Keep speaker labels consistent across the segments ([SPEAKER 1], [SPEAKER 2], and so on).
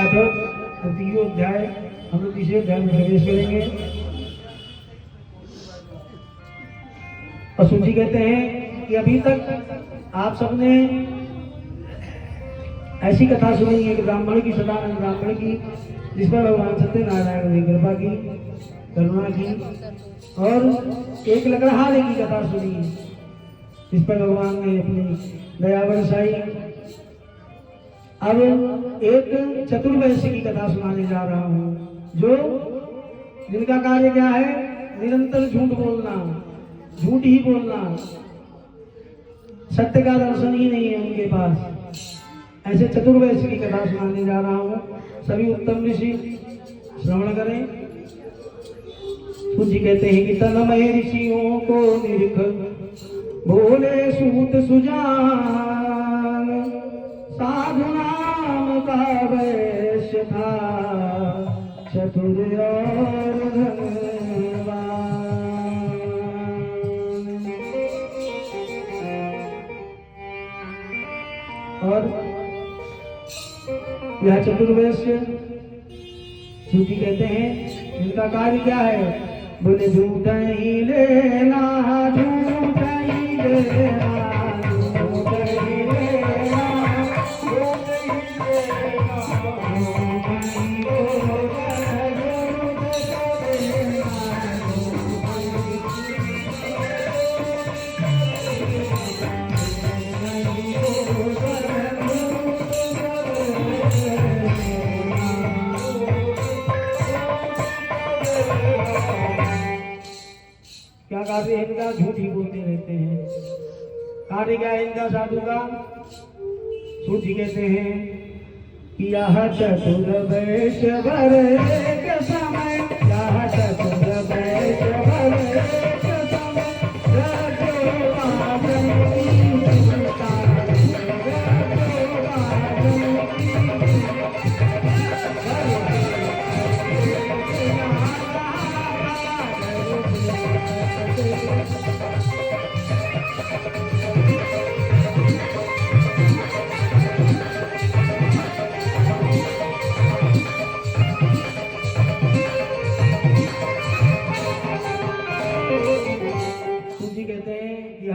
[SPEAKER 1] तृतीय अध्याय हम लोग तीसरे अध्याय में प्रवेश करेंगे। और सूची कहते हैं कि अभी तक आप सबने ऐसी कथा सुनी है कि ब्राह्मण की, सदानंद ब्राह्मण की, जिस पर भगवान सत्यनारायण ने कृपा की, करुणा की, और एक लकड़हारे की कथा सुनी जिस पर भगवान ने अपनी दया बरसाई। अब एक चतुर्वैश्य की कथा सुनाने जा रहा हूँ, जो जिनका कार्य क्या है, निरंतर झूठ बोलना, झूठ ही बोलना, सत्य का दर्शन ही नहीं है उनके पास। ऐसे चतुर्वैश्य की कथा सुनाने जा रहा हूँ। सभी उत्तम ऋषि श्रवण करें। सूजी कहते हैं कि तन्मय ऋषियों को निरख बोले सूत सुजान, साधु नाम का वैश्य था, चतुर और धनवान। और यह चतुर्वैश्य सूची कहते हैं, इनका कार्य क्या है, बोले झूठ ही लेना, झूठ ही लेना, झूठ ही लेना, झूठ ही लेना, क्या कार्य है इनका, झूठ ही बोलते रहते हैं। कार्य क्या है इनका साधु का, सूची कहते हैं कि यह चतुर्वैश्य वर एक समय, यह चतुर्वैश्य वर एक समय,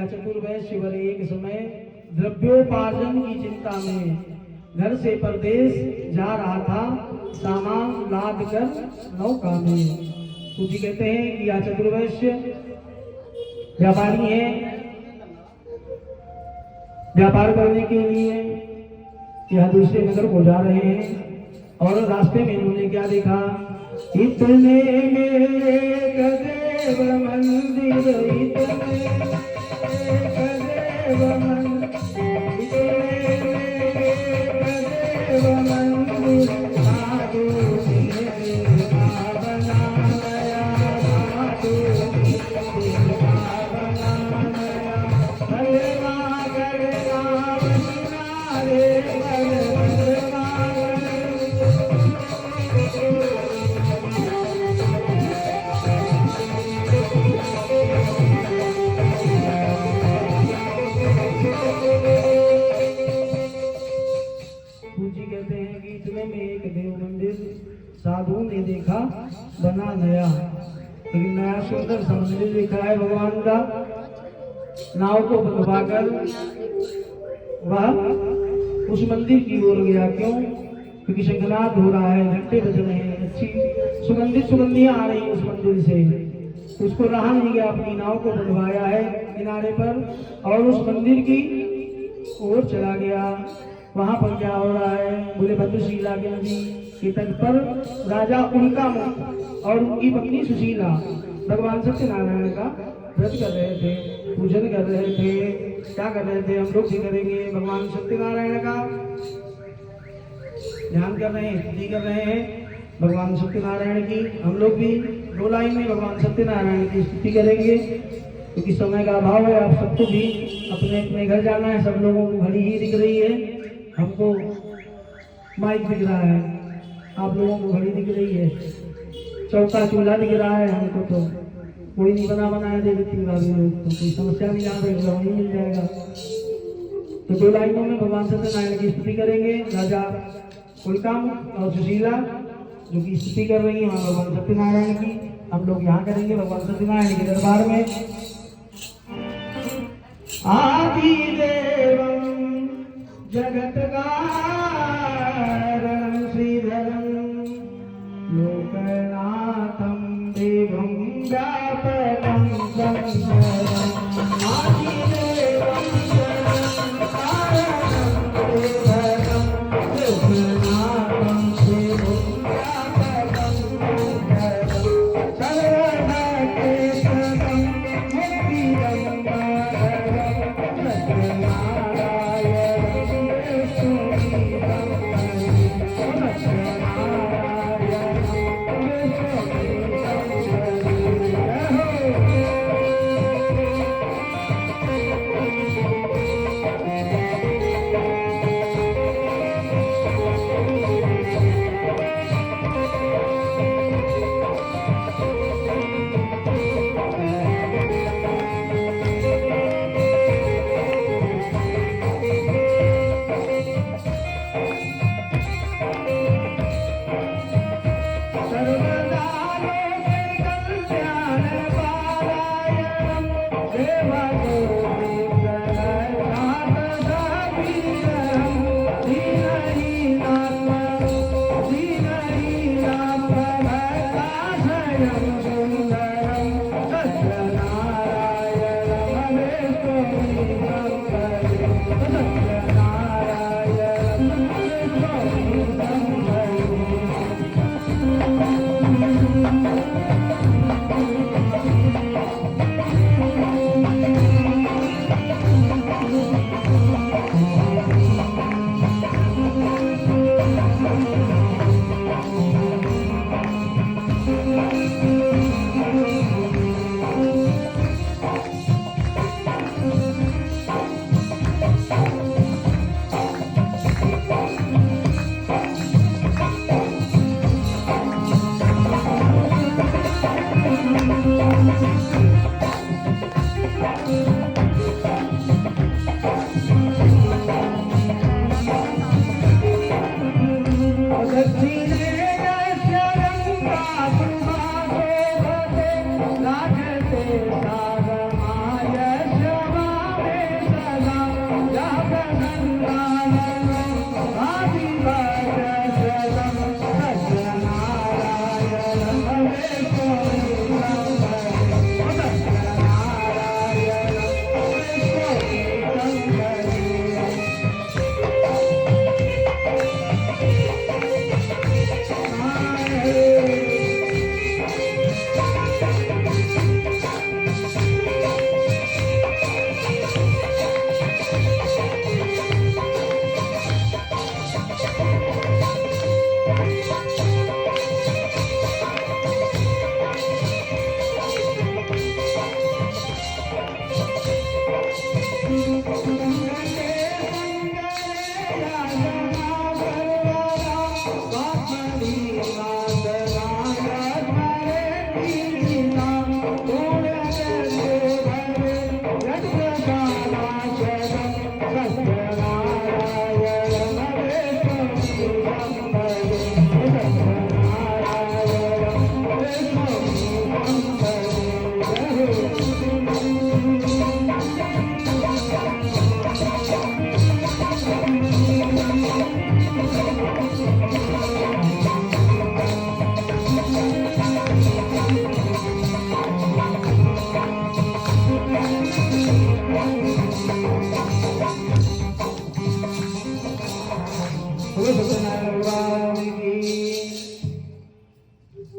[SPEAKER 1] चतुर्वैश्य वर एक समय द्रव्योपार्जन की चिंता में घर से परदेश जा रहा था, सामान लाद कर नौका में। सूची कहते हैं कि यह चतुर्वैश्य व्यापारी है, व्यापार करने के लिए यह दूसरे नगर को जा रहे हैं। और रास्ते में इन्होंने क्या देखा, इतने में एक देव मंदिर, इतने साधु ने देखा बना नया, एक नया सुंदर सा मंदिर देखा है भगवान का। नाव को बंधवाकर वह उस मंदिर की ओर गया। क्यों? क्योंकि शंखनाद हो रहा है, घंटे बज रहे हैं, अच्छी सुगंधियां आ रही है उस मंदिर से। उसको रहा नहीं गया, अपनी नाव को बंधवाया है किनारे पर और उस मंदिर की ओर चला गया। वहां पर क्या हो रहा है, बोले भद्रशीला के नदी के तट पर राजा उनका और उनकी पत्नी सुशीला भगवान सत्यनारायण का व्रत कर रहे थे, पूजन कर रहे थे। क्या कर रहे थे, हम लोग भी करेंगे, भगवान सत्यनारायण का ध्यान कर रहे हैं, स्तुति कर रहे हैं भगवान सत्यनारायण की। हम लोग भी दो लाइन में भगवान सत्यनारायण की स्तुति करेंगे, क्योंकि समय का अभाव है। आप सबको भी अपने अपने घर जाना है। सब लोगों को घड़ी ही दिख रही है, हमको माइक दिख रहा है, आप लोगों को घड़ी दिख रही है, चौका चूल्हा दिख रहा है, हमको तो कोई नहीं बनाया दे देती लोग, तो कोई समस्या नहीं, यहाँ पे वहीं मिल जाएगा। तो दो लाइनों में भगवान सत्यनारायण की स्तुति करेंगे। राजा उल्का और सुशीला जो कि स्तुति कर रही है भगवान सत्यनारायण की, हम लोग यहाँ करेंगे भगवान सत्यनारायण के दरबार में। आदि देवं जगत्कारणं श्रीधरं लोकनाथं देवं व्यापकं संसारम्। आदिदेवं जगत्कारणं श्रीधरं लोकनाथं देवं व्यापकं संसारम्। सर्वभक्तेष्वतं मुक्तिदं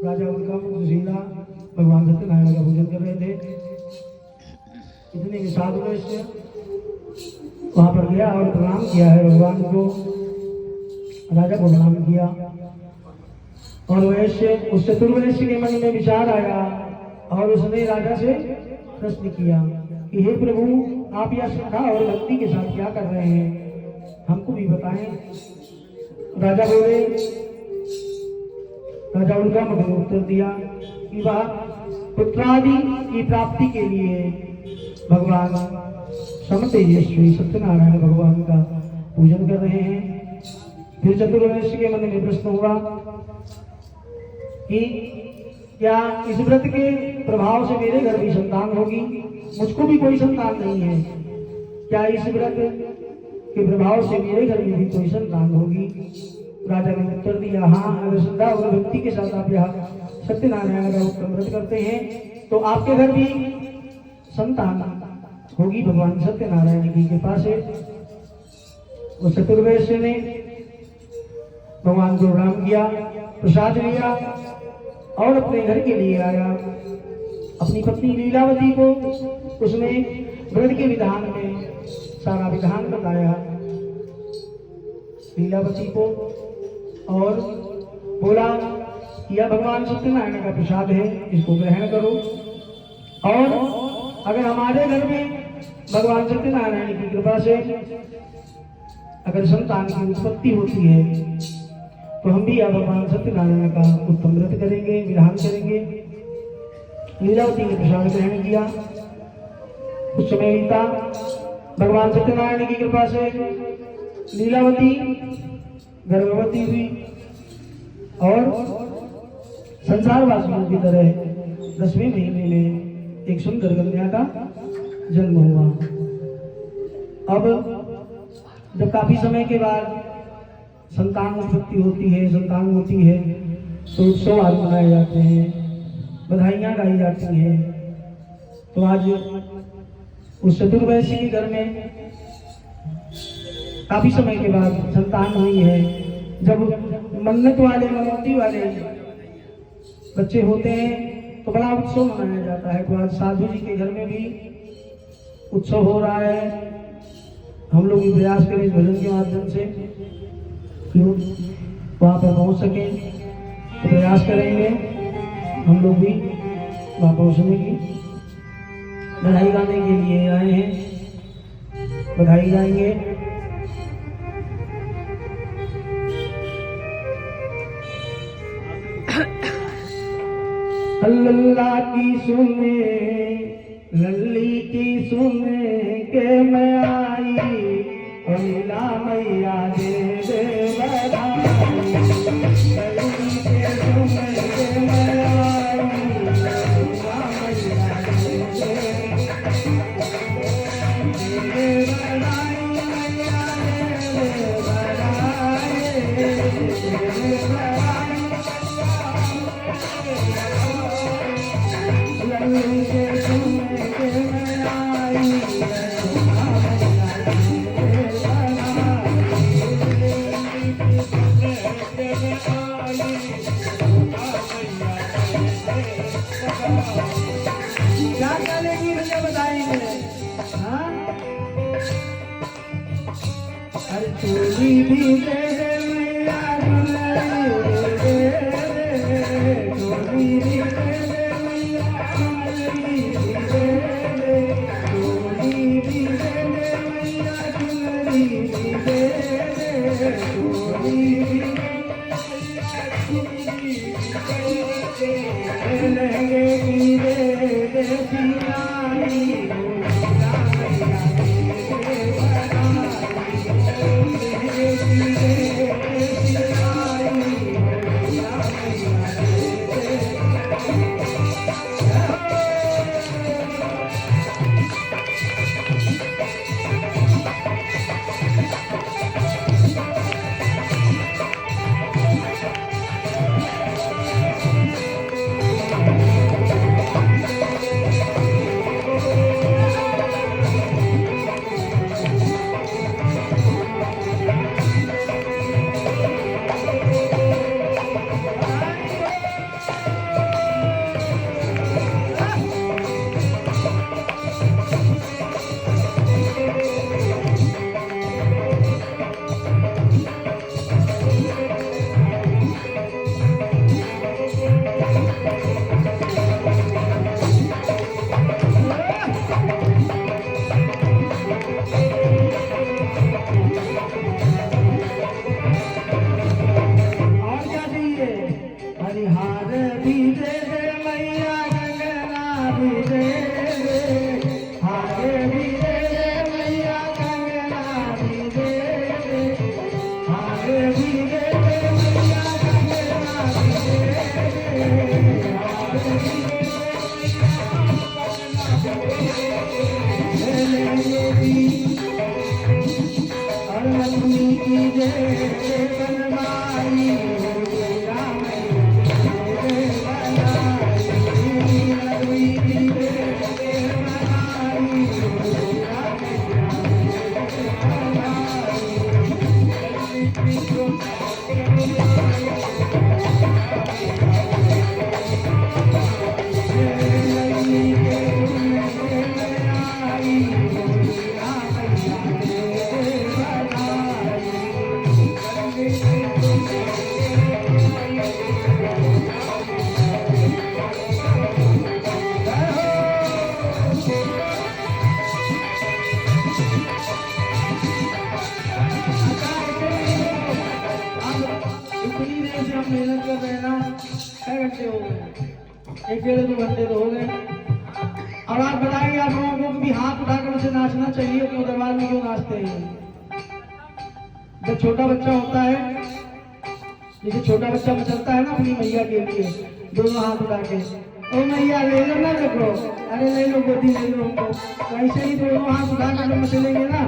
[SPEAKER 1] राजा उल्का सुशीला भगवान सत्यनारायण का पूजन कर रहे थे। इतने में साधु वैश्य वहां पर गया और प्रणाम किया है भगवान को, राजा को प्रणाम किया। और वैश्य उस चतुर्वैश्य के मन में विचार आया और उसने राजा से प्रश्न किया कि हे प्रभु, आप यह श्रद्धा और भक्ति के साथ क्या कर रहे हैं, हमको भी बताएं। राजा बोले, राजा उल्का ने उत्तर दिया कि वह पुत्रादि की प्राप्ति के लिए भगवान समतेजस्वी सत्यनारायण भगवान का पूजन कर रहे हैं। फिर चतुर्वेश के मन में प्रश्न हुआ कि क्या इस व्रत के प्रभाव से मेरे घर भी संतान होगी? मुझको भी कोई संतान नहीं है, क्या इस व्रत के प्रभाव से मेरे घर में भी कोई संतान होगी? राजा ने उत्तर दिया, हाँ, अगर श्रद्धा और भक्ति के साथ आप यह सत्यनारायण का उत्तम व्रत करते हैं तो आपके घर भी संतान होगी भगवान सत्यनारायण की कृपा से। उस चतुर्वेश ने भगवान को प्रणाम किया, प्रसाद लिया और अपने घर के लिए आया। अपनी पत्नी लीलावती को उसने व्रत के विधान में सारा विधान बताया लीलावती को, और बोला यह भगवान सत्यनारायण का प्रसाद है, इसको ग्रहण करो। और अगर हमारे घर में भगवान सत्यनारायण की कृपा से अगर संतान की उत्पत्ति होती है तो हम भी यह भगवान सत्यनारायण का उत्तम व्रत करेंगे, विधान करेंगे। लीलावती ने प्रसाद ग्रहण किया। कुछ समय बीता, भगवान सत्यनारायण की कृपा से लीलावती गर्भवती हुई और संसारवासियों की तरह 10वें महीने में एक सुंदर कन्या का जन्म हुआ। अब जब काफी समय के बाद संतान उत्पत्ति होती है, संतान होती है, तो उत्सव आदि मनाए जाते हैं, बधाइयाँ गाई जाती हैं। तो आज उस चतुर्वेशी के घर में काफी समय के बाद संतान हुई है। जब मन्नत वाले, मनौती वाले बच्चे होते हैं तो बड़ा उत्सव मनाया जाता है। तो आज साधु जी के घर में भी उत्सव हो रहा है। हम लोग भी प्रयास करें इस भजन के माध्यम से वहाँ पर पहुँच सके, तो प्रयास करेंगे हम लोग भी वहाँ पहुँचने की। बधाई गाने के लिए आए हैं, बधाई गाएंगे। अल्लाह की सुने, लल्ली की सुने के मैं आई, लीला मैया दे दे बधाई। लल्ली के सुने के मैं आई, लीला मैया दे दे बधाई, मैया दे दे बधाई, दे दे बधाई। लल्ली के सुने के मैं आई, क्या चलेगी भैया बताएंगे? हाँ, अरे चोरी भी दे दे मैया, चुनरी दे दे, चोरी भी दे दे मैया, चुनरी भी दे दे, चोरी भी दे दे मैया, चुनरी भी दे दे, चोरी भी लहंगे की दे दे सिलाई, लीला मैया दे दे बधाई। लहंगे की दे दे सिलाई, लीला मैया दे दे। रे बनवाई राम रे बनाई रे मेहनत कर रहे हैं ना, क्या घंटे हो गए? 1-1.5-2 घंटे तो हो गए। अब आप बताएंगे आप लोगों को भी हाथ उठाकर उसे नाचना चाहिए, क्यों दरबार में क्यों नाचते हैं? जब छोटा बच्चा होता है, जैसे छोटा बच्चा मचलता है ना अपनी मैया के लिए, दोनों हाथ उठा के, ओ मैया ले लो ना, देखो अरे ले लो गोदी ले लो हमको, तो ऐसे ही दोनों हाथ उठाकर जब मचलेंगे ना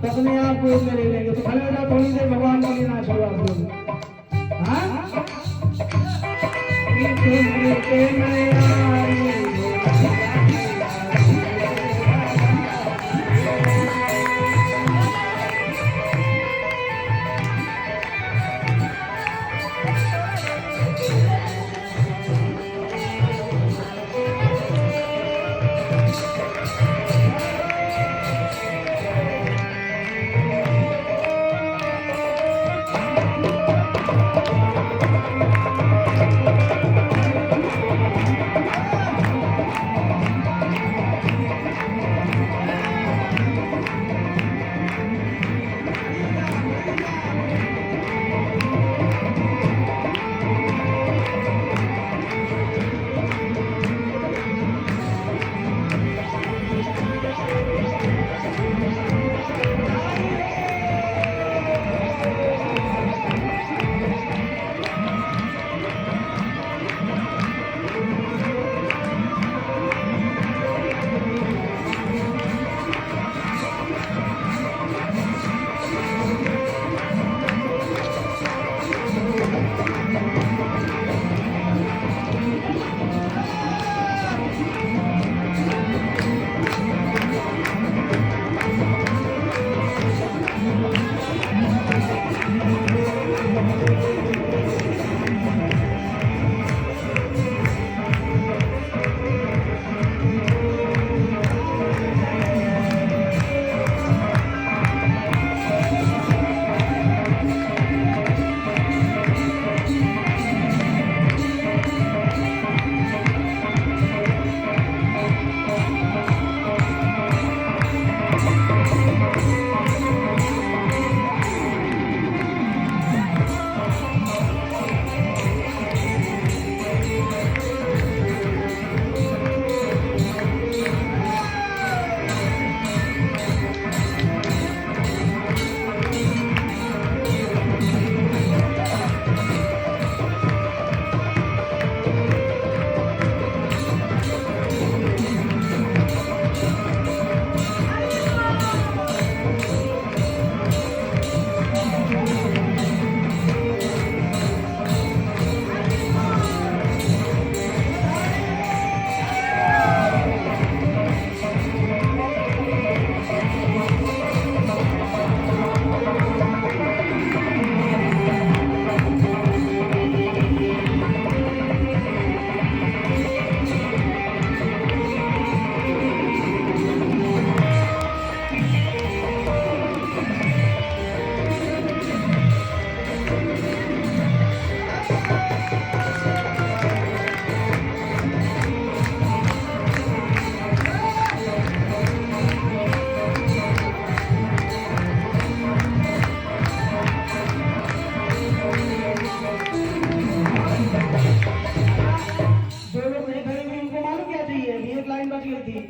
[SPEAKER 1] तो अपने आप गोद में ले लेंगे। तो खड़े हो जाओ थोड़ी देर, भगवान के लिए नाचो आप लोग।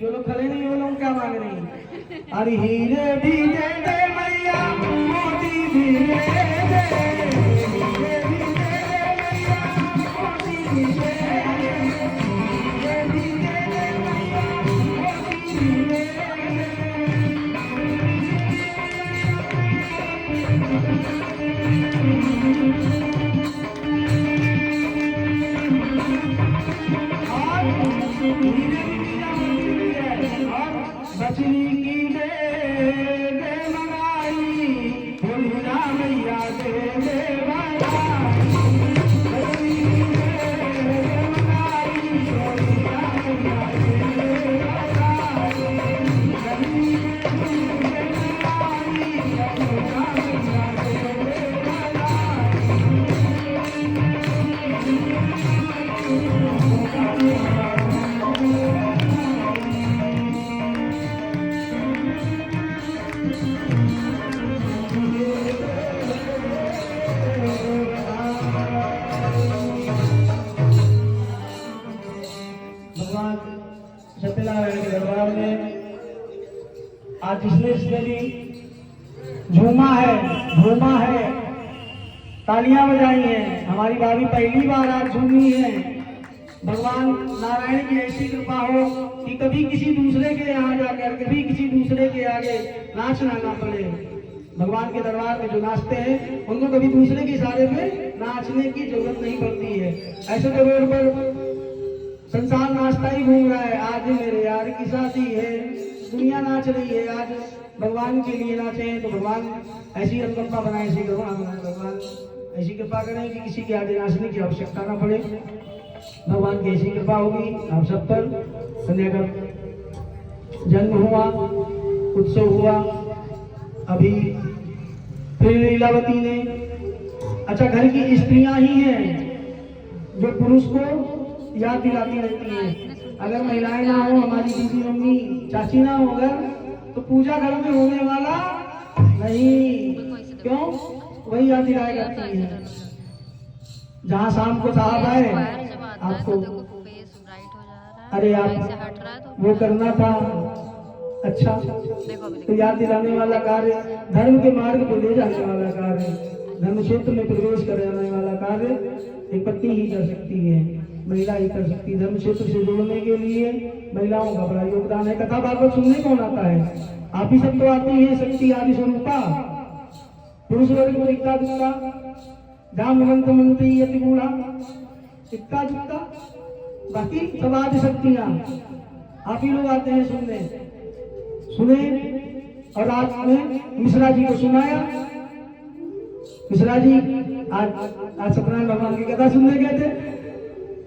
[SPEAKER 1] जो लोग खड़े नहीं वो लोग क्या मांग रहे हैं? अरे हीरे भी दे दे मैया, मोती भी दे दे, हीरे भी दे दे मैया, मोती भी दे दे, हीरे भी दे दे मैया, मोती भी दे दे। आज जिसने भी झूमा है, तालियां बजाई हैं। हमारी भाभी पहली बार आज झूमी है। भगवान नारायण की ऐसी कृपा हो कि कभी किसी दूसरे के यहाँ जाकर, कभी किसी दूसरे के आगे नाचना ना पड़े। भगवान के दरबार में जो नाचते हैं उनको कभी दूसरे के इशारे में नाचने की जरूरत नहीं पड़ती है। ऐसे तो रोड पर संसार नाचता ही घूम रहा है। आज मेरे यार की शादी है, दुनिया नाच रही है। आज भगवान के लिए नाचे तो भगवान ऐसी अनुकंपा बनाए, ऐसी करुणा बनाए। भगवान ऐसी कृपा करें कि किसी के आगे नाचने की आवश्यकता ना पड़े। भगवान की ऐसी कृपा होगी आप सब पर। कन्या का जन्म हुआ, उत्सव हुआ, अभी फिर लीलावती ने, अच्छा घर की स्त्रियां ही हैं जो पुरुष को याद दिलाती रहती हैं। अगर महिलाएं ना हो, हमारी दीदी मम्मी चाची ना हो घर, तो पूजा घर में होने वाला नहीं। क्यों? वही याद दिलाया करती है। जहाँ शाम को साहब आए आपको, अरे आप वो करना था, अच्छा तो याद दिलाने वाला कार्य, धर्म के मार्ग पर ले जाने वाला कार्य, धर्म क्षेत्र में प्रवेश कराने वाला कार्य एक पत्नी ही कर सकती है, महिला ही कर सकती है। धर्म क्षेत्र से जोड़ने के लिए महिलाओं का बड़ा योगदान है। कथा बार सुनने कौन आता है? आप ही सब तो आती है। शक्ति आदि स्वरूपा पुरुष वर्ग को इक्का दुक्का, जामवंत मंत्री अति बूढ़ा, इक्का दुक्का, बाकी सब आदि शक्तियां आप ही लोग आते हैं सुने। और रात में मिश्रा जी को सुनाया। मिश्रा जी आज सत्यनारायण भगवान की कथा सुनने गए थे।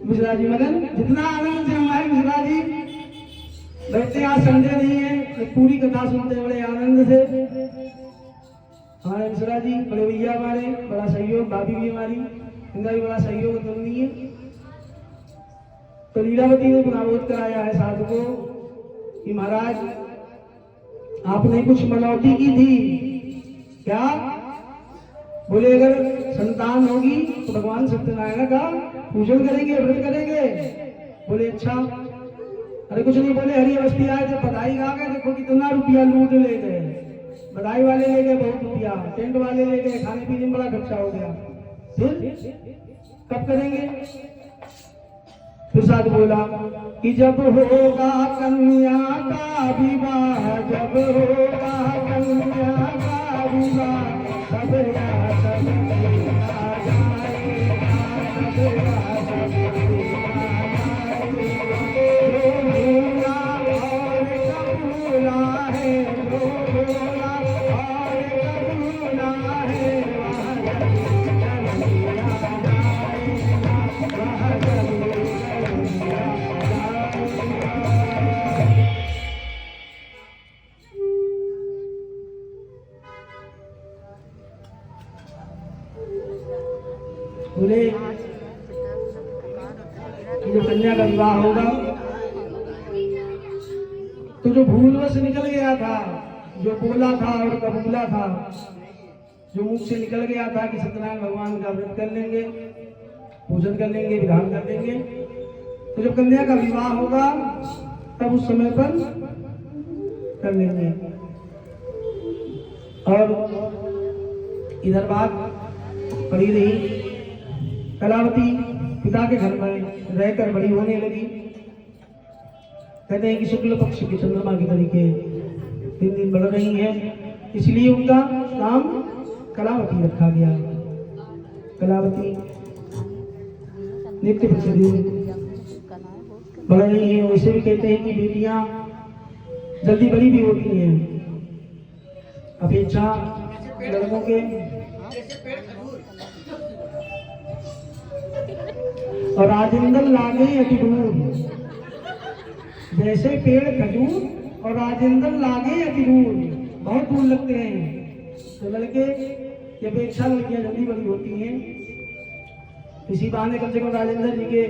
[SPEAKER 1] मिश्रा जी मगन, जितना आनंद से हमारे मिश्रा जी बैठते, आज संडे नहीं है तो पूरी कथा सुनते बड़े आनंद से। हमारे मिश्रा जी बड़े भैया हमारे, बड़ा सहयोग, भाभी भी हमारी, इनका भी बड़ा सहयोग करनी है। तो लीलावती ने गुनाबोध कराया है साधु को कि महाराज आपने कुछ मनौती की थी क्या? बोले अगर संतान होगी तो भगवान सत्यनारायण का पूजन करेंगे, व्रत करेंगे। बोले अच्छा। अरे कुछ नहीं बोले, हरी अवस्थी आए थे, बधाई गा गए, देखो कितना रुपया लूट ले गए। बधाई वाले ले गए बहुत रुपया, टेंट वाले ले गए, खाने पीने में बड़ा खर्चा हो गया। फिर कब करेंगे? फिर साथ बोला कि जब होगा कन्या का विवाह, जब होगा कन्या का विवाह, तब बोले जो कन्या का विवाह होगा तो जो भूलवश निकल गया था, जो बोला था और कबूला था, जो मुख से निकल गया था कि सत्यनारायण भगवान का व्रत कर लेंगे, पूजन कर लेंगे, विधान कर लेंगे, तो जब कन्या का विवाह होगा तब उस समय पर कर लेंगे। और इधर बात पड़ी रही, कलावती पिता के घर में रहकर बड़ी होने लगी। कहते हैं कि शुक्ल पक्ष के चंद्रमा के तरीके दिन दिन बढ़ रही हैं, इसलिए उनका नाम कलावती रखा गया। कलावती नित्य प्रतिदिन बढ़ रही हैं। वैसे भी कहते हैं कि बेटियां जल्दी बड़ी भी होती हैं अपेक्षा लड़कों के। और राजेंद्र लागे अति दूर, जैसे पेड़ खजूर और राजेंद्र लागे अति दूर, बहुत दूर लगते हैं। तो लड़के की अपेक्षा लड़कियां जल्दी बड़ी होती हैं। इसी बहाने कम से कम राजेंद्र जी के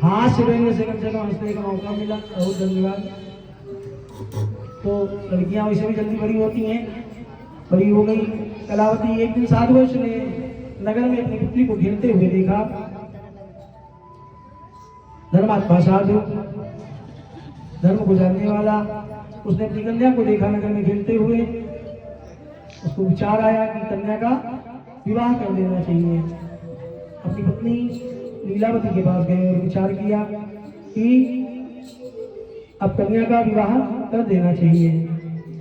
[SPEAKER 1] हाथ से रहने से कम हंसने का मौका मिला, बहुत धन्यवाद। तो लड़कियां वैसे भी जल्दी बड़ी होती हैं, बड़ी हो गई कलावती। एक दिन साधुवंश ने नगर में अपनी पुत्री को खेलते हुए देखा। धर्मात्मा साधु, धर्म को जानने वाला, उसने अपनी कन्या को देखा नगर में खेलते हुए, उसको विचार आया कि कन्या का विवाह कर देना चाहिए। अपनी पत्नी लीलावती के पास गए और विचार किया कि अब कन्या का विवाह कर देना चाहिए।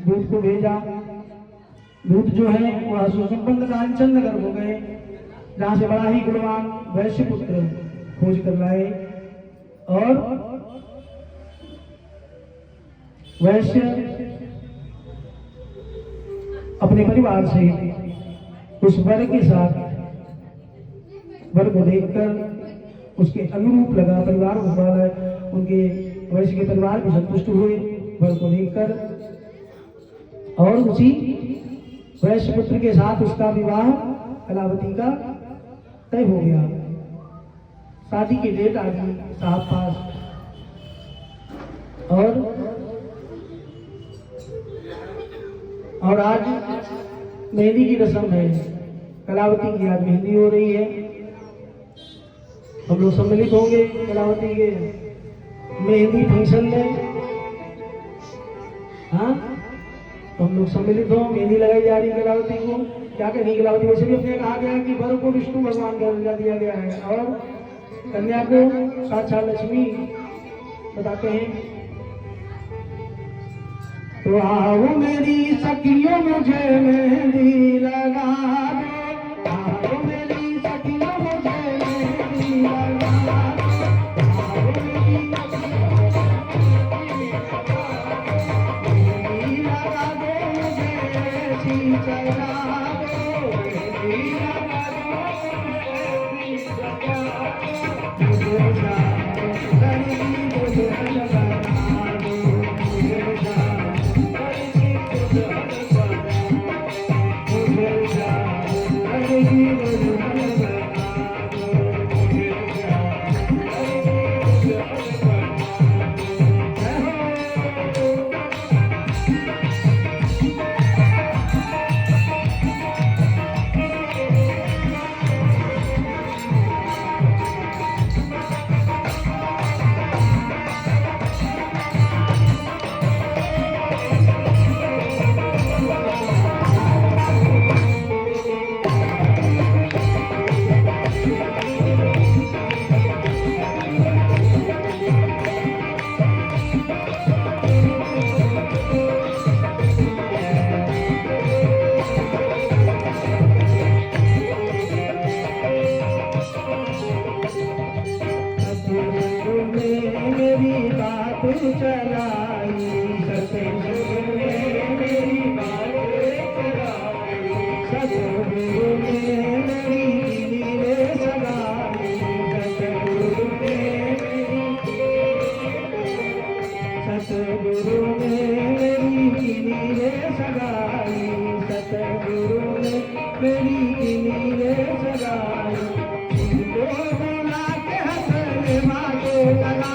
[SPEAKER 1] दूत को भेजा। दूत जो है वह सुसंपन्न कांचन नगर हो गए, जहां से बड़ा ही गुणवान वैश्य पुत्र खोज कर लाए और वैश्य अपने परिवार से उस वर के साथ, वर को देखकर उसके अनुरूप लगा, परिवार वाला उनके वैश्य के परिवार भी संतुष्ट हुए वर को देखकर, और उसी वैश्य पुत्र के साथ उसका विवाह कलावती का तय हो गया। शादी की डेट आ गई साहब पास और आज मेहंदी की रस्म है। कलावती की आज मेहंदी हो रही है। हम लोग सम्मिलित होंगे कलावती के मेहंदी फंक्शन में। हाँ, तो हम लोग सम्मिलित हो, मेहंदी लगाई जा रही है कलावती को। क्या कहनी कलावती? वैसे भी अपने कहा गया कि वर को विष्णु भगवान का दर्जा दिया गया है और कन्या को साक्षात लक्ष्मी बताते हैं। तो आओ मेरी सखियों मुझे मेहंदी लगा दो, आओ मेरी सखियों मुझे मेहंदी लगा दो, आओ मेरी मेहंदी लगा दो, मुझे ऐसी चला दो, मेहंदी लगा दो, मुझे ऐसी चला दो, मुझे चलाई सतगुरु ने मेरी बात चलाई, सतगुरु ने मेरी नीरे सगाई, सतगुरु ने मेरी नीरे सगाई, सतगुरु ने मेरी नीरे सगाई। बुला के हंसने वाले लगा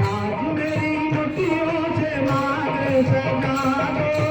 [SPEAKER 1] आज मेरी मुट्ठियों से मांग सजा दो।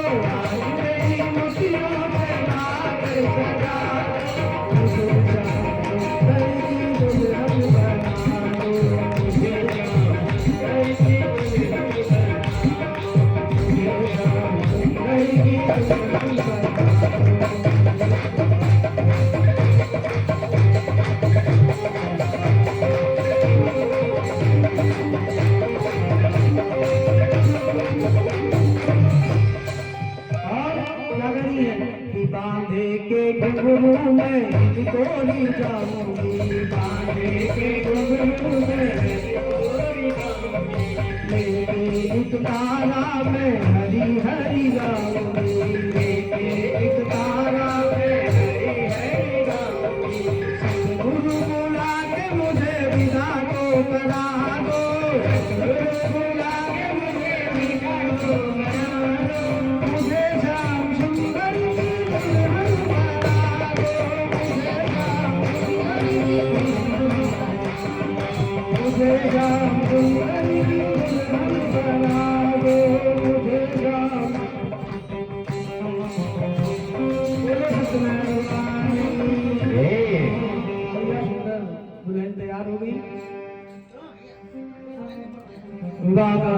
[SPEAKER 1] विवाह का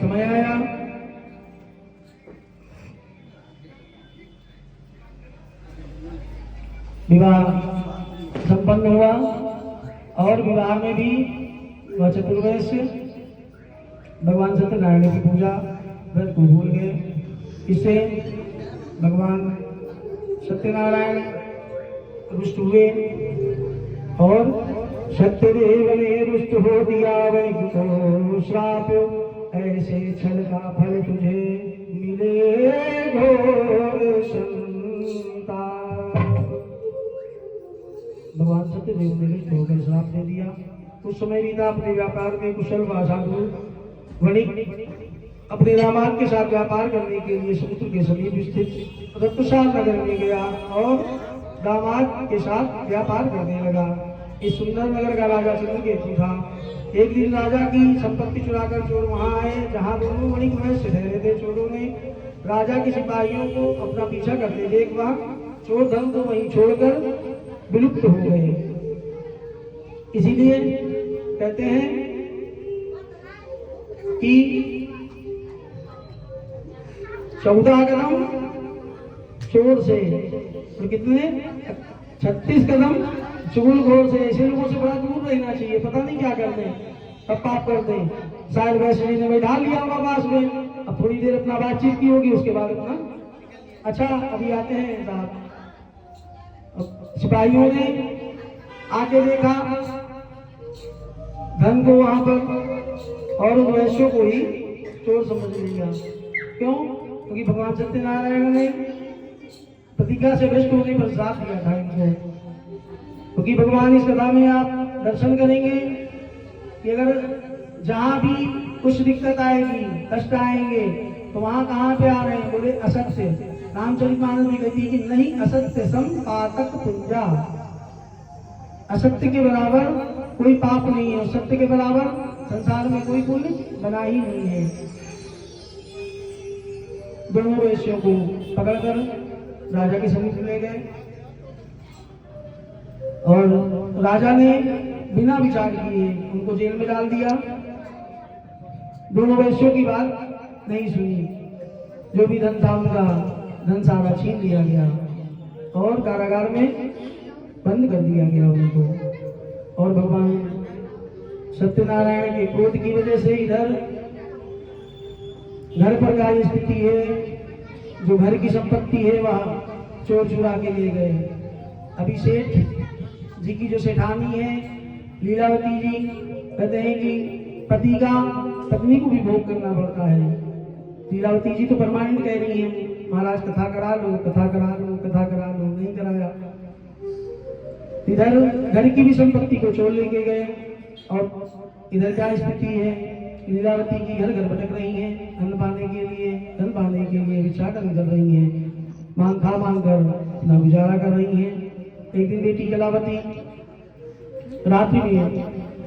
[SPEAKER 1] समय आया। विवाह संपन्न हुआ और विवाह में भी वह चतुर्वेश्य भगवान सत्यनारायण की पूजा व्रत को भूल गए। इससे भगवान सत्यनारायण रुष्ट हुए और सत्यदेव ने रुष्ट हो दिया वैकुंठ को श्राप, ऐसे छल का फल तुझे मिले घोर संताप। भगवान सत्यदेव ने रुष्ट होकर श्राप दे दिया। उस समय रीता अपने व्यापार में कुशल व साधु वणिक अपने दामाद के साथ व्यापार करने के लिए समुद्र के समीप स्थित रत्नसाल नगर में गया और दामाद के साथ व्यापार करने लगा। इस सुंदर नगर का राजा चंद्रकेतु था। एक दिन राजा की संपत्ति चुराकर चोर वहां आए, जहां दोनों वणिक मनुष्य ठहरे थे। चोरों ने राजा के सिपाहियों को अपना पीछा करते देख वहां चोर धन को वहीं छोड़कर विलुप्त हो गए। इसीलिए कहते हैं कि 14 कदम चोर से और कितने 36 कदम चुगलखोर से। ऐसे लोगों से बड़ा दूर रहना चाहिए, पता नहीं क्या करते अब पाप करते। शायद वैष्णवी ने बैठा लिया होगा पास में, अब थोड़ी देर अपना बातचीत की होगी, उसके बाद अपना अच्छा अभी आते हैं साहब। सिपाहियों ने आके देखा धन को वहां पर और उन वैश्यों को ही चोर समझ लिया। क्यों? क्योंकि भगवान सत्यनारायण ने प्रतिज्ञा से भ्रष्ट होने पर श्राप दिया था इनको। क्योंकि भगवान इस कथा में आप दर्शन करेंगे कि अगर जहां भी कुछ दिक्कत आएगी, कष्ट आएंगे, तो वहां कहां पे आ रहे हैं? बोले असत्य। रामचरितमानस में कहती है कि नहीं असत्य सम पातक पुंजा। असत्य के बराबर कोई पाप नहीं है और सत्य के बराबर संसार में कोई पुण्य बना ही नहीं है। दोनों वैश्यों को पकड़कर राजा के समीप ले गए और राजा ने बिना विचार किए उनको जेल में डाल दिया। दोनों वैश्यों की बात नहीं सुनी, जो भी धन था उनका धन सारा छीन लिया गया और कारागार में बंद कर दिया गया उनको। और भगवान सत्यनारायण के क्रोध की वजह से इधर घर पर का स्थिति है, जो घर की संपत्ति है वह चोर चुरा के ले गए। अभी सेठ जी की जो सेठानी है लीलावती जी, कहते हैं कि पति का पत्नी को भी भोग करना पड़ता है। लीलावती जी तो परमानेंट कह रही है महाराज कथा करा लो, कथा करा लो, कथा करा लो, नहीं कराया। इधर घर की भी संपत्ति को चोर लेके गए और इधर क्या स्थिति है? लीलावती की घर घर भटक रही है, धन पाने के लिए भिक्षाटन कर रही है, मांग खा मांग कर अपना गुजारा कर रही है। एक दिन बेटी कलावती रात्रि में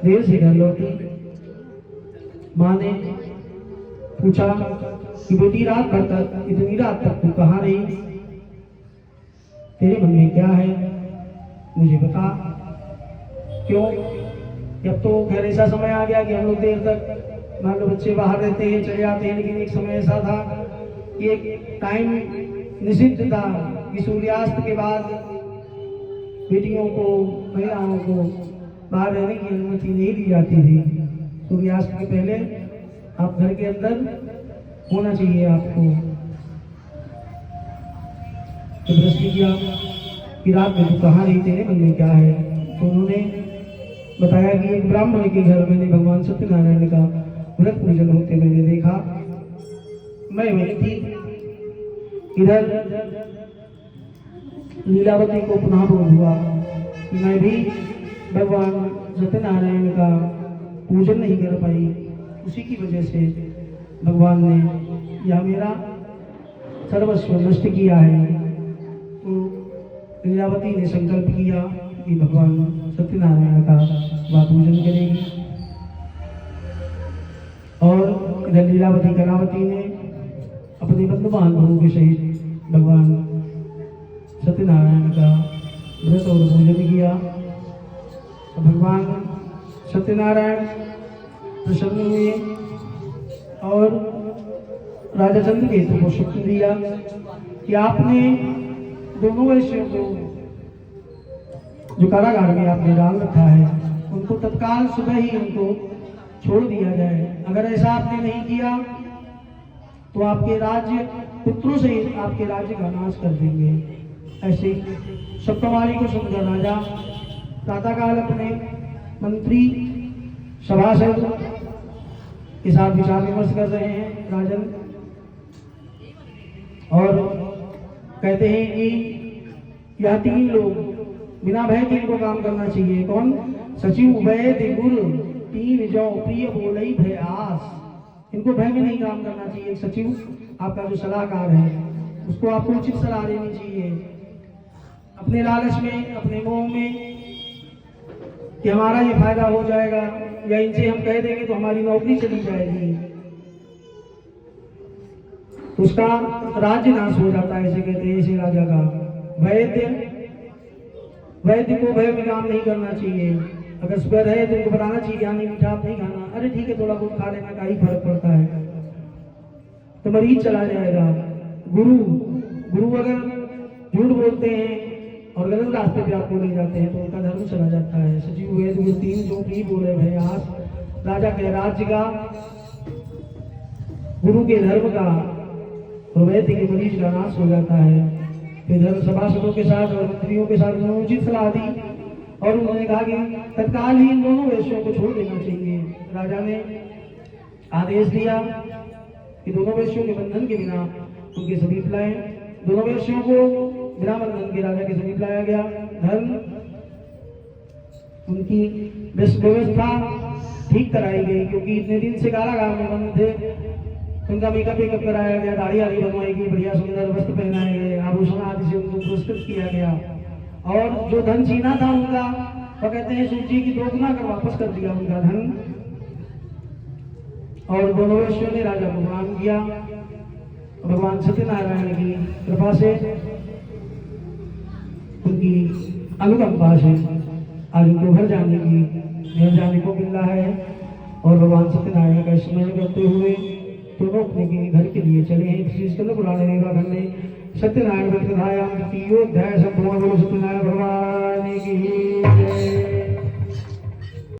[SPEAKER 1] देर से घर लौटी। माँ ने पूछा कि बेटी रात भर तक, इतनी रात तक तू कहाँ रही? तेरे मन में क्या है मुझे बता। क्यों? अब तो खैर ऐसा समय आ गया कि हम लोग देर तक, मान लो बच्चे बाहर रहते हैं चले जाते हैं, लेकिन एक समय ऐसा था कि एक टाइम निषिद्ध था कि सूर्यास्त के बाद बेटियों को, महिलाओं को बाहर रहने की अनुमति नहीं दी जाती थी। सूर्यास्त के पहले आप घर के अंदर होना चाहिए आपको। तो प्रश्न किया कि रात में तू कहाँ रही, तेरे मन में क्या है? तो उन्होंने बताया कि एक ब्राह्मण के घर मैंने भगवान सत्यनारायण का व्रत पूजन होते मैंने देखा, मैं वही थी। इधर लीलावती को पुनः बोध हुआ कि मैं भी भगवान सत्यनारायण का पूजन नहीं कर पाई, उसी की वजह से भगवान ने यह मेरा सर्वस्व नष्ट किया है। तो लीलावती ने संकल्प किया कि भगवान सत्यनारायण का वह पूजन करेगी। और इधर लीलावती कलावती ने अपने बंधु बांधवों के सहित भगवान सत्यनारायण का व्रत और पूजन किया। भगवान सत्यनारायण प्रसन्न हुए और राजा चंद्रकेतु को शुक्र दिया कि आपने दोनों वैश्यों को जो कारागार में आपने डाल रखा है उनको तत्काल सुबह ही उनको छोड़ दिया जाए। अगर ऐसा आपने नहीं किया तो आपके राज्य पुत्रों से आपके राज्य का नाश कर देंगे। ऐसे सप्तमाली को सुनकर राजा प्रातःकाल अपने मंत्री सभासद के साथ विचार विमर्श कर रहे हैं राजन, और कहते हैं कि यह तीन लोग बिना भय के इनको काम करना चाहिए। कौन? सचिव वैद्य गुरु तीन जो प्रिय बोलई भय आस, इनको भय में नहीं काम करना चाहिए। एक सचिव आपका जो सलाहकार है उसको आपको उचित सलाह देनी चाहिए। अपने लालच में, अपने मोह में कि हमारा ये फायदा हो जाएगा या इनसे हम कह देंगे तो हमारी नौकरी चली जाएगी, तो उसका राज्य नाश हो जाता है। ऐसे कहते हैं ऐसे राजा का। वैद्य को भय में काम नहीं करना चाहिए। अगर सुगर है तो उनको बताना चाहिए कि नहीं मीठा आप नहीं खाना, अरे ठीक है थोड़ा बहुत खा लेना, का ही फर्क पड़ता है, तो मरीज चला जाएगा। गुरु अगर झूठ बोलते हैं और गलत रास्ते पे आपको ले जाते हैं तो उनका धर्म चला जाता है। सचिव वैद्य गुरु तीन जो भी बोले भाई आज राजा के राज्य का, गुरु के धर्म का और वैद्य के मरीज का नाश हो जाता है। फिर धर्म सभासदों के साथ और मंत्रियों के साथ उन्होंने उचित सलाह दी और उन्होंने कहा कि तत्काल ही इन दोनों वैश्यों को छोड़ देना चाहिए। राजा ने आदेश दिया कि दोनों वैश्यों के बंधन के बिना उनके समीप लाए। दोनों वैश्यों को बिना बंधन के राजा के समीप लाया गया। धर्म उनकी व्यवस्था ठीक कराई गई, क्योंकि इतने दिन से कारागार में बंद थे। उनका मेकअप कराया गया, दाढ़ी आदि बनवाई गई, बढ़िया सुंदर वस्त्र पहनाए गए, आभूषण आदि से उनको पुरस्कृत किया गया और जो धन छीना था उनका, वो कहते हैं सूची की दोगुना कर वापस कर दिया उनका धन। और दोनों वैश्यों ने राजा को प्रणाम किया। भगवान सत्यनारायण की कृपा से, उनकी अनुकंपा से आज उनको घर जाने को मिल रहा है। और भगवान सत्यनारायण का स्मरण करते हुए दोनों अपने घर के लिए चले हैं। श्री स्कंद पुराण में सत्यनारायण व्रत कथायां 3 अध्याय संपूर्ण बोलो सत्यनारायण भगवान की